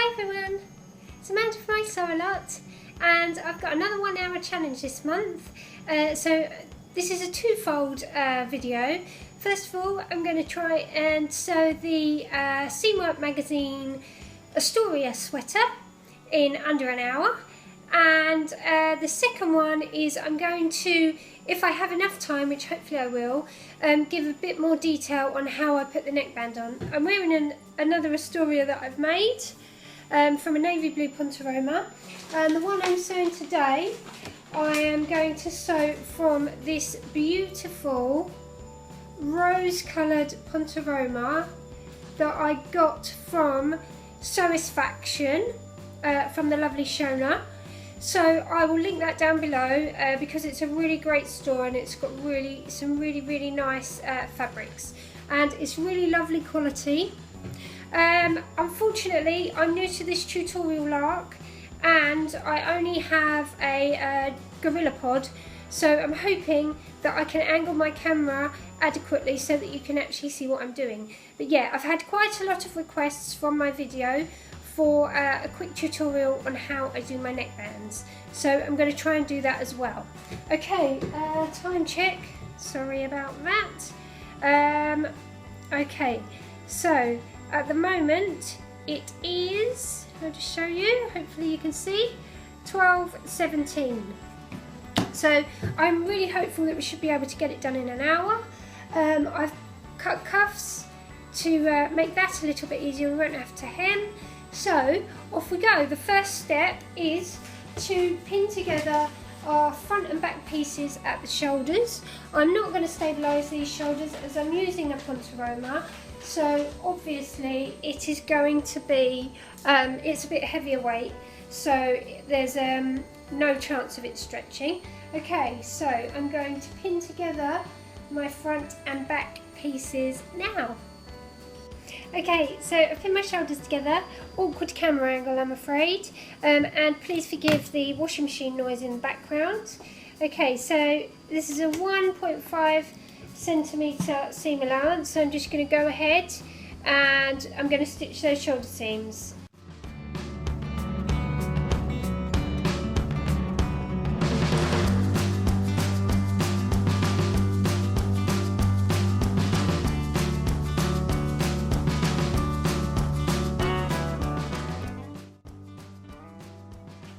Hi everyone, it's Amanda from I Sew A Lot, and I've got another 1 hour challenge this month. So this is a twofold video. First of all, I'm going to try and sew the Seamwork magazine Astoria sweater in under an hour. And the second one is I'm going to, if I have enough time, which hopefully I will, give a bit more detail on how I put the neckband on. I'm wearing another Astoria that I've made from a navy blue pontoroma, and the one I'm sewing today I am going to sew from this beautiful rose coloured pontoroma that I got from Satisfaction from the lovely Shona. So I will link that down below because it's a really great store and it's got some really nice fabrics and it's really lovely quality. Unfortunately, I'm new to this tutorial lark and I only have a Gorilla Pod, so I'm hoping that I can angle my camera adequately so that you can actually see what I'm doing. But yeah, I've had quite a lot of requests from my video for a quick tutorial on how I do my neckbands, so I'm going to try and do that as well. Okay, time check, sorry about that. Okay, so at the moment it is, I'll just show you, hopefully you can see, 12:17. So I'm really hopeful that we should be able to get it done in an hour. I've cut cuffs to make that a little bit easier, we won't have to hem. So off we go. The first step is to pin together our front and back pieces at the shoulders. I'm not going to stabilise these shoulders as I'm using a pontoroma, so obviously it is going to be, it's a bit heavier weight, so there's no chance of it stretching. Okay, so I'm going to pin together my front and back pieces now. Okay, so I've pinned my shoulders together, awkward camera angle I'm afraid, and please forgive the washing machine noise in the background. Okay, so this is a 1.5 centimetre seam allowance, so I'm just going to go ahead and I'm going to stitch those shoulder seams.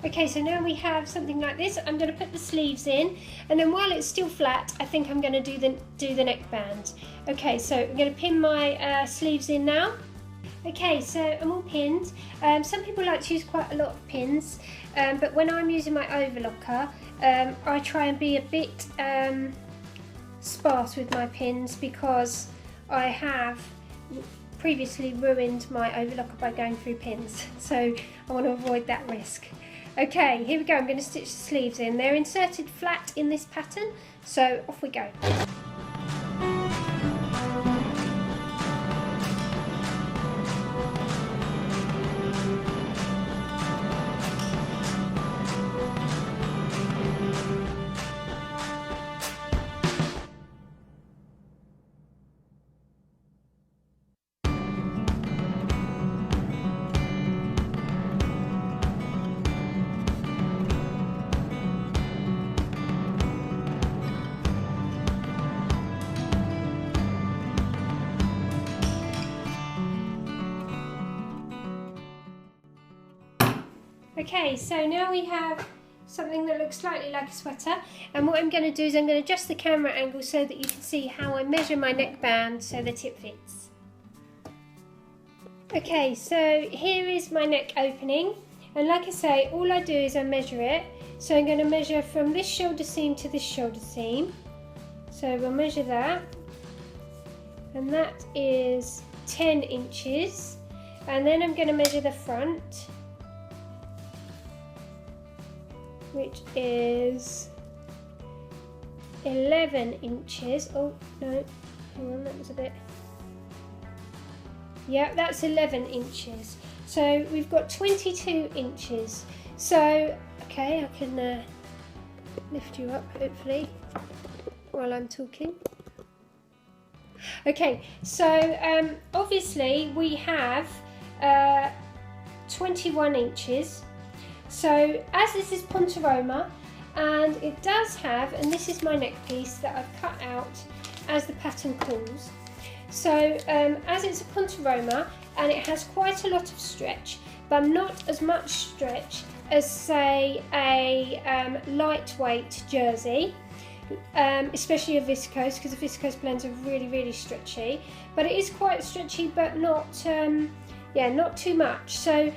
Okay, so now we have something like this. I'm going to put the sleeves in, and then while it's still flat, I think I'm going to do the neckband. Okay, so I'm going to pin my sleeves in now. Okay, so I'm all pinned. Some people like to use quite a lot of pins, but when I'm using my overlocker, I try and be a bit sparse with my pins because I have previously ruined my overlocker by going through pins, so I want to avoid that risk. Okay, here we go. I'm going to stitch the sleeves in. They're inserted flat in this pattern, so off we go. Okay, so now we have something that looks slightly like a sweater, and what I'm going to do is I'm going to adjust the camera angle so that you can see how I measure my neckband so that it fits. Okay, so here is my neck opening, and like I say, all I do is I measure it. So I'm going to measure from this shoulder seam to this shoulder seam, so we'll measure that, and that is 10 inches, and then I'm going to measure the front, which is 11 inches. Oh no, hang on, that was a bit, yeah, that's 11 inches. So we've got 22 inches. So, okay, I can lift you up hopefully while I'm talking. Okay, so obviously we have 21 inches. So as this is Pontoroma, and it does have, and this is my neck piece that I've cut out as the pattern calls. So as it's a Pontoroma and it has quite a lot of stretch, but not as much stretch as say a lightweight jersey, especially a viscose, because the viscose blends are really stretchy, but it is quite stretchy, but not not too much. So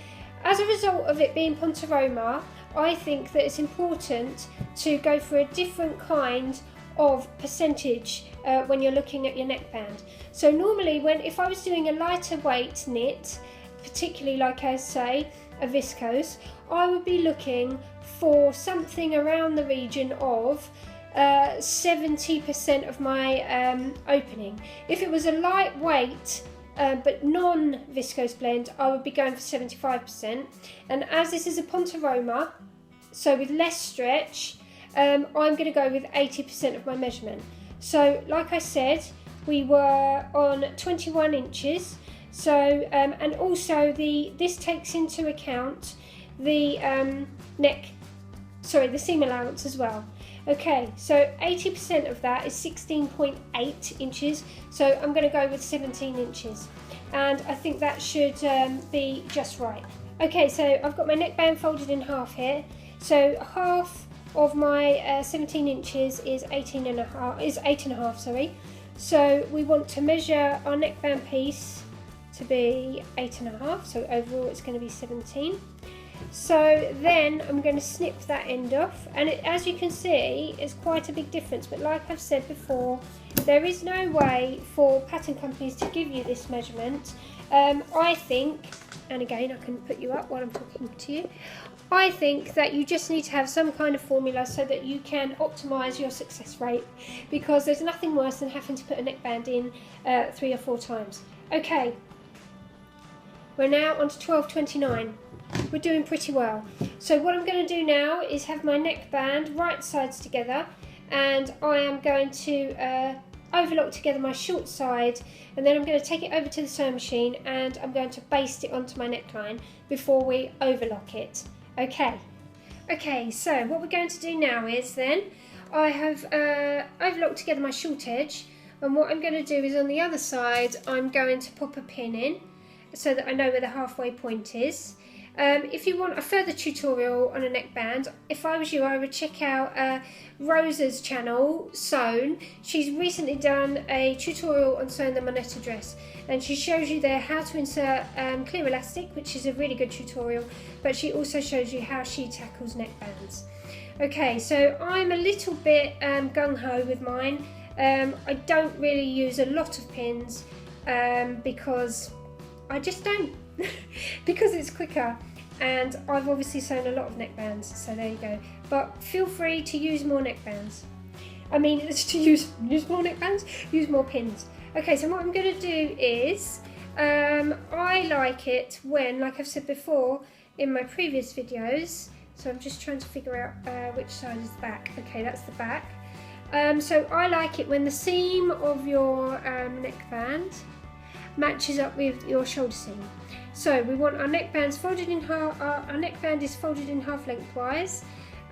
as a result of it being Pontoroma, I think that it's important to go for a different kind of percentage when you're looking at your neckband. So normally if I was doing a lighter weight knit, particularly like I say a viscose, I would be looking for something around the region of 70% of my opening. If it was a lightweight but non-viscose blend, I would be going for 75%. And as this is a Pontoroma, so with less stretch, I'm going to go with 80% of my measurement. So like I said, we were on 21 inches. So and also this takes into account the the seam allowance as well. Okay, so 80% of that is 16.8 inches, so I'm going to go with 17 inches, and I think that should be just right. Okay, so I've got my neckband folded in half here, so half of my 17 inches is 8.5, sorry. So we want to measure our neckband piece to be 8.5, so overall it's going to be 17. So then I'm going to snip that end off, and as you can see, it's quite a big difference, but like I've said before, there is no way for pattern companies to give you this measurement. I think, and again I can put you up while I'm talking to you, I think that you just need to have some kind of formula so that you can optimise your success rate, because there's nothing worse than having to put a neckband in 3 or 4 times. Okay, we're now on to 12.29. We're doing pretty well. So what I'm going to do now is have my neckband right sides together, and I am going to overlock together my short side, and then I'm going to take it over to the sewing machine and I'm going to baste it onto my neckline before we overlock it. Okay, so what we're going to do now is then I have overlocked together my short edge, and what I'm going to do is on the other side I'm going to pop a pin in so that I know where the halfway point is. If you want a further tutorial on a neckband, if I was you, I would check out Rosa's channel, Sewn. She's recently done a tutorial on sewing the monetta dress, and she shows you there how to insert clear elastic, which is a really good tutorial, but she also shows you how she tackles neckbands. Okay, so I'm a little bit gung-ho with mine. I don't really use a lot of pins because I just don't. Because it's quicker, and I've obviously sewn a lot of neckbands, so there you go. But feel free to use more neckbands. I mean, to use more neckbands, use more pins. Okay, so what I'm going to do is, I like it when, like I've said before in my previous videos, so I'm just trying to figure out which side is the back. Okay, that's the back. So I like it when the seam of your neckband matches up with your shoulder seam. So we want our neckbands folded in half. Our neckband is folded in half lengthwise,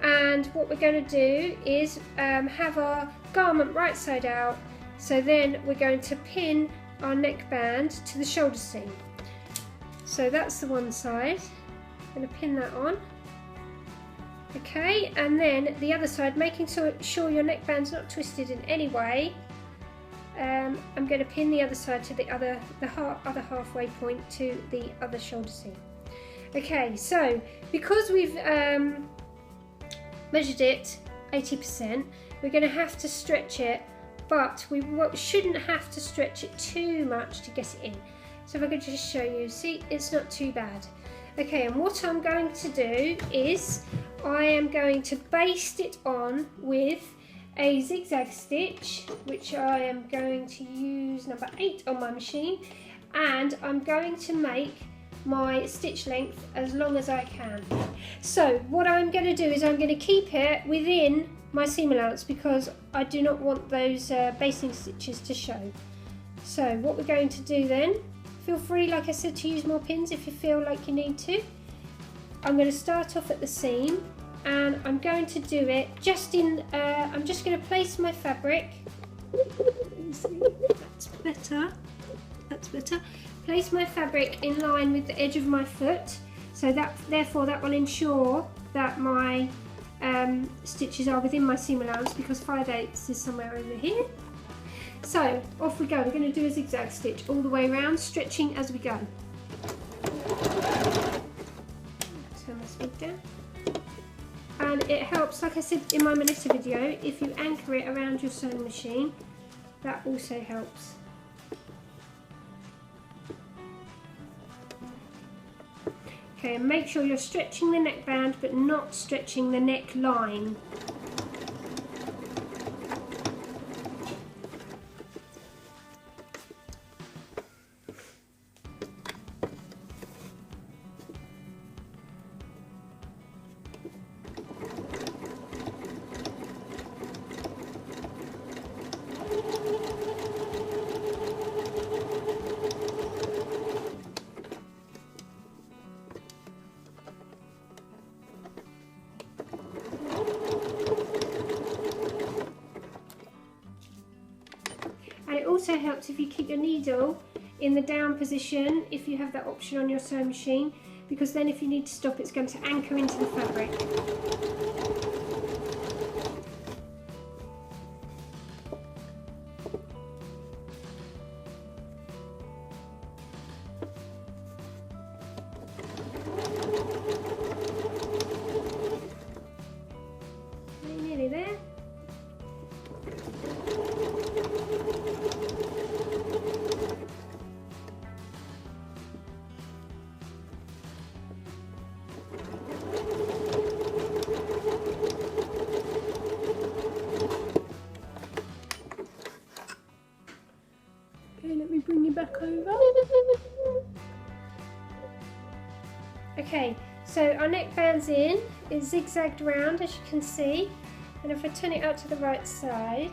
and what we're going to do is have our garment right side out. So then we're going to pin our neckband to the shoulder seam. So that's the one side. I'm going to pin that on. Okay, and then the other side, making sure your neckband's not twisted in any way. I'm going to pin the other side to the other halfway point to the other shoulder seam. Okay, so because we've measured it 80%, we're going to have to stretch it, but we shouldn't have to stretch it too much to get it in. So if I could just show you, see, it's not too bad. Okay, and what I'm going to do is I am going to baste it on with a zigzag stitch, which I am going to use number 8 on my machine, and I'm going to make my stitch length as long as I can. So what I'm going to do is I'm going to keep it within my seam allowance because I do not want those basting stitches to show. So what we're going to do then, Feel free, like I said, to use more pins if you feel like you need to. I'm going to start off at the seam, and I'm going to do it just in, I'm just going to place my fabric. That's better. That's better. Place my fabric in line with the edge of my foot, so that therefore that will ensure that my stitches are within my seam allowance, because 5/8 is somewhere over here. So off we go. We're going to do a zigzag stitch all the way around, stretching as we go. Turn my speed down. And it helps, like I said in my Manessa video, if you anchor it around your sewing machine, that also helps. Okay, and make sure you're stretching the neckband but not stretching the neckline. It also helps if you keep your needle in the down position, if you have that option on your sewing machine, because then if you need to stop, it's going to anchor into the fabric. Nearly there. Let me bring you back over. Okay, so our neckband's in, it's zigzagged around as you can see, and if I turn it out to the right side,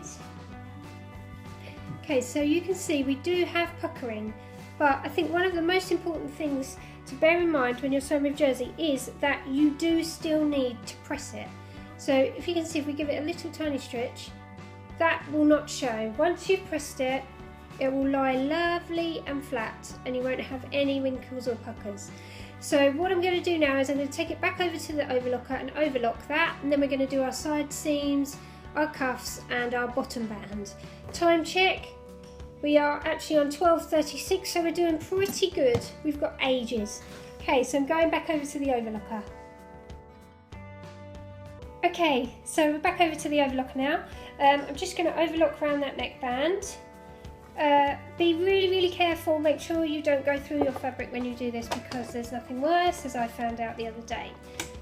okay, so you can see we do have puckering, but I think one of the most important things to bear in mind when you're sewing with jersey is that you do still need to press it. So if you can see, if we give it a little tiny stretch, that will not show. Once you've pressed it, it will lie lovely and flat and you won't have any wrinkles or puckers. So what I'm going to do now is I'm going to take it back over to the overlocker and overlock that, and then we're going to do our side seams, our cuffs and our bottom band. Time check, we are actually on 12:36, so we're doing pretty good. We've got ages. Okay, so I'm going back over to the overlocker. Okay, so we're back over to the overlocker now. I'm just going to overlock around that neckband. Be really careful, make sure you don't go through your fabric when you do this, because there's nothing worse, as I found out the other day.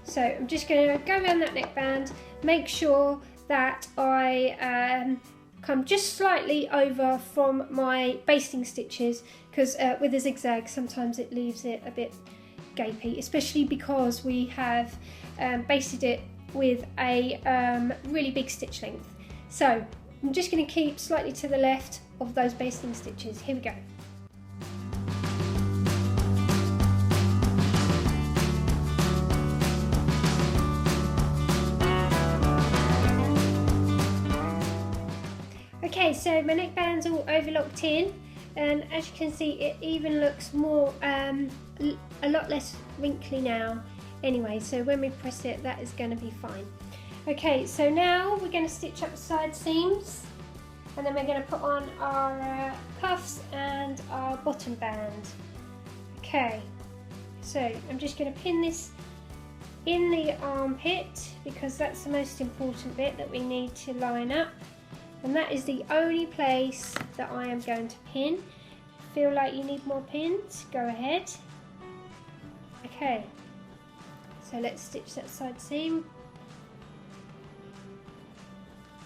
So I'm just going to go around that neckband, make sure that I come just slightly over from my basting stitches, because with a zigzag sometimes it leaves it a bit gapey, especially because we have basted it with a really big stitch length. So I'm just going to keep slightly to the left of those basting stitches. Here we go. Okay, so my neckband's all overlocked in, and as you can see, it even looks more, a lot less wrinkly now. Anyway, so when we press it, that is going to be fine. Okay, so now we're going to stitch up the side seams, and then we're going to put on our cuffs and our bottom band. Okay, so I'm just going to pin this in the armpit, because that's the most important bit that we need to line up, and that is the only place that I am going to pin. Feel like you need more pins? Go ahead. Okay, so let's stitch that side seam.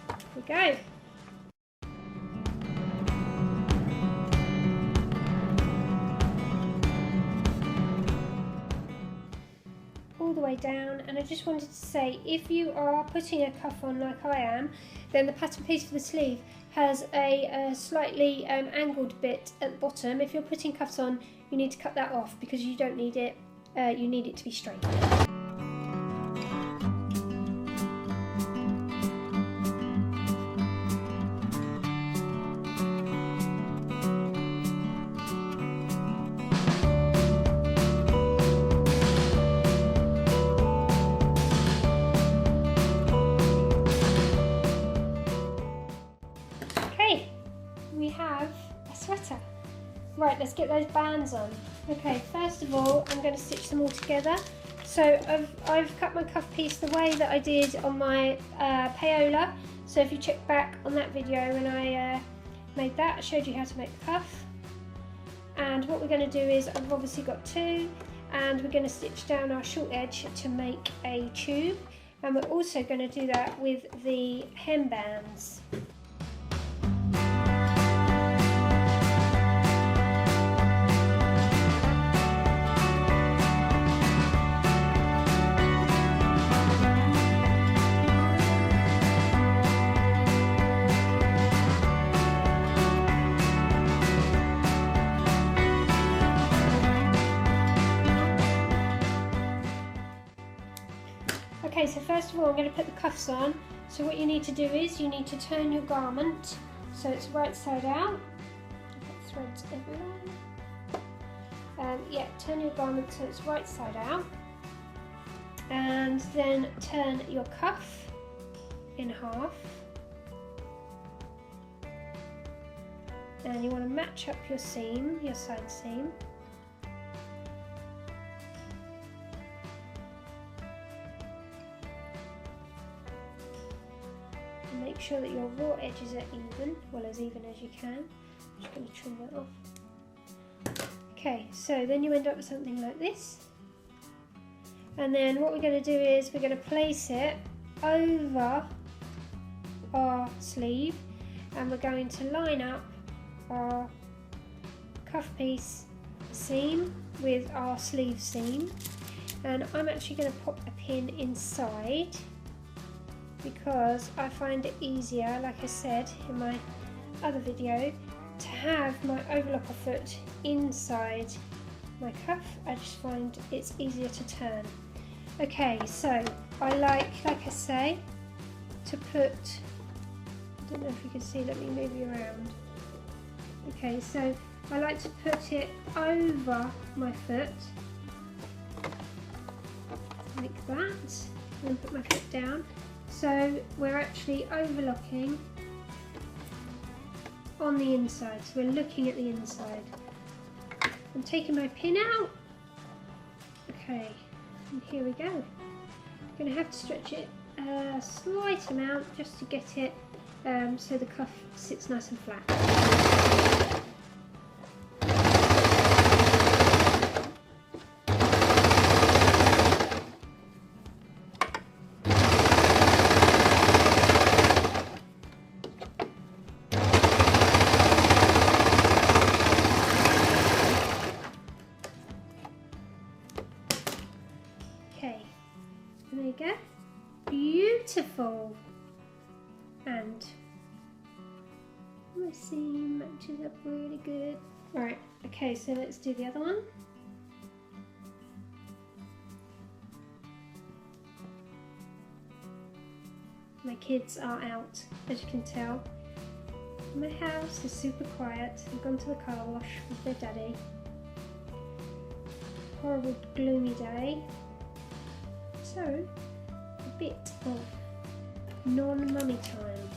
Here we go. All all the way down. And I just wanted to say, if you are putting a cuff on like I am, then the pattern piece for the sleeve has a slightly angled bit at the bottom. If you're putting cuffs on, you need to cut that off because you don't need it, you need it to be straight. We have a sweater. Right, let's get those bands on. Okay, first of all, I'm going to stitch them all together. So I've cut my cuff piece the way that I did on my payola. So if you check back on that video when I made that, I showed you how to make the cuff. And what we're going to do is, I've obviously got two, and we're going to stitch down our short edge to make a tube. And we're also going to do that with the hem bands. Okay, so first of all I'm going to put the cuffs on. So what you need to do is you need to turn your garment so it's right side out. I've got threads everywhere. Yeah, turn your garment so it's right side out. And then turn your cuff in half. And you want to match up your seam, your side seam. Make sure that your raw edges are even, well, as even as you can. I'm just going to trim that off. Okay, so then you end up with something like this. And then what we're going to do is we're going to place it over our sleeve, and we're going to line up our cuff piece seam with our sleeve seam. And I'm actually going to pop a pin inside, because I find it easier, like I said in my other video, to have my overlocker foot inside my cuff. I just find it's easier to turn. Okay, so I like I say, to put, I don't know if you can see, let me move you around. Okay, so I like to put it over my foot, like that, and put my foot down. So we're actually overlocking on the inside, so we're looking at the inside. I'm taking my pin out. Okay, and here we go. I'm going to have to stretch it a slight amount just to get it so the cuff sits nice and flat. There you go. Beautiful. And my seam matches up really good. Right, okay, so let's do the other one. My kids are out, as you can tell. My house is super quiet. I've gone to the car wash with their daddy. Horrible gloomy day. So, a bit of non-mummy time.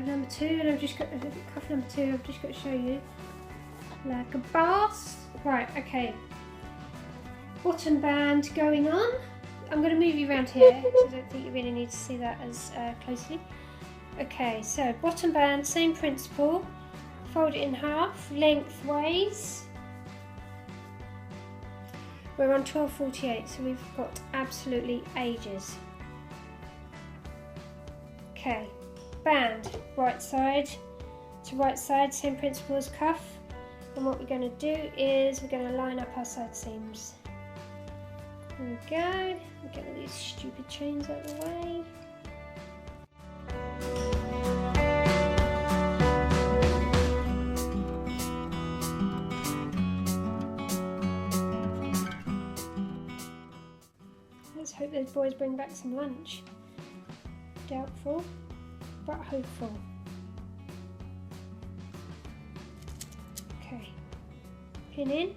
number 2, and I've just got cuff number 2. I've just got to show you like a boss. Right, okay. Bottom band going on. I'm going to move you around here because I don't think you really need to see that as closely. Okay, so bottom band, same principle. Fold it in half, lengthways. We're on 12.48, so we've got absolutely ages. Okay, band, right side to right side, same principle as cuff. And what we're going to do is we're going to line up our side seams. There we go. We'll get all these stupid chains out of the way. Let's hope those boys bring back some lunch. Doubtful, but hopeful. Okay, pin in.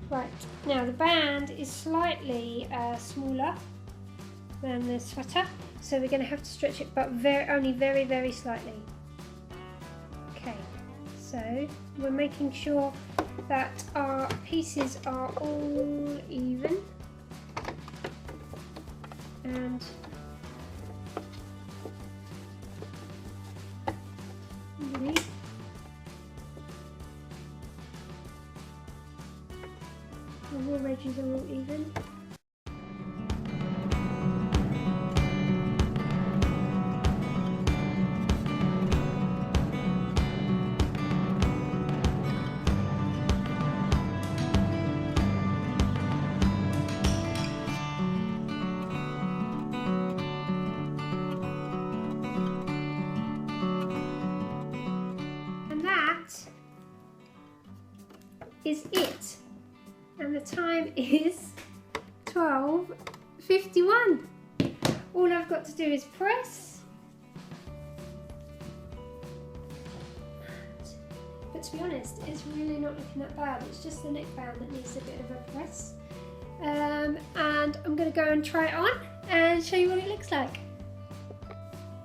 Right, now the band is slightly smaller than the sweater, so we're going to have to stretch it, but only very, very slightly. Okay, so we're making sure that our pieces are all even, and underneath. The raw edges are all even. And that is it. And the time is 12:51. All I've got to do is press. But to be honest, it's really not looking that bad. It's just the neckband that needs a bit of a press. And I'm going to go and try it on and show you what it looks like.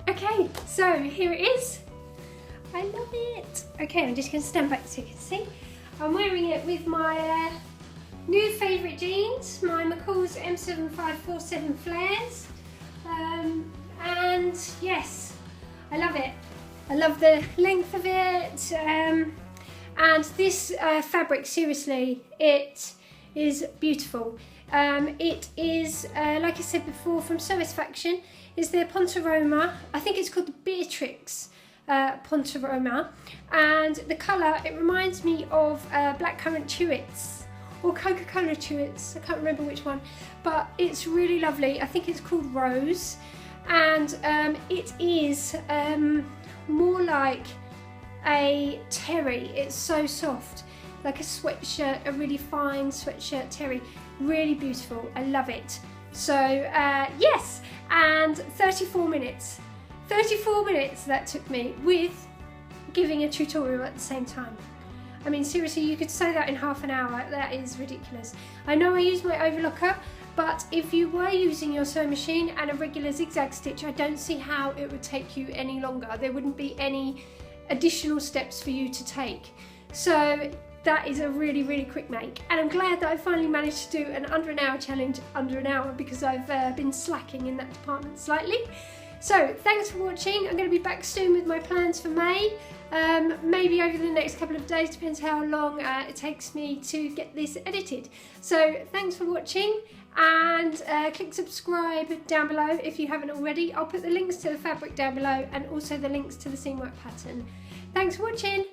Okay, so here it is. I love it. Okay, I'm just going to stand back so you can see. I'm wearing it with my new favourite jeans, my McCall's M7547 flares, and yes, I love it. I love the length of it, and this fabric, seriously, it is beautiful. It is, like I said before, from Satisfaction, is the Pontoroma. I think it's called the Beatrix Pontoroma, and the colour, it reminds me of blackcurrant chewits or Coca-Cola chewits, I can't remember which one, but it's really lovely. I think it's called Rose, and it is more like a terry. It's so soft, like a sweatshirt, a really fine sweatshirt terry. Really beautiful, I love it. So yes, and 34 minutes that took me, with giving a tutorial at the same time. I mean, seriously, you could sew that in half an hour. That is ridiculous. I know I use my overlocker, but if you were using your sewing machine and a regular zigzag stitch, I don't see how it would take you any longer. There wouldn't be any additional steps for you to take. So that is a really, really quick make. And I'm glad that I finally managed to do an under an hour challenge under an hour, because I've been slacking in that department slightly. So thanks for watching. I'm going to be back soon with my plans for May. Maybe over the next couple of days, depends how long it takes me to get this edited. So thanks for watching, and click subscribe down below if you haven't already. I'll put the links to the fabric down below and also the links to the seamwork pattern. Thanks for watching.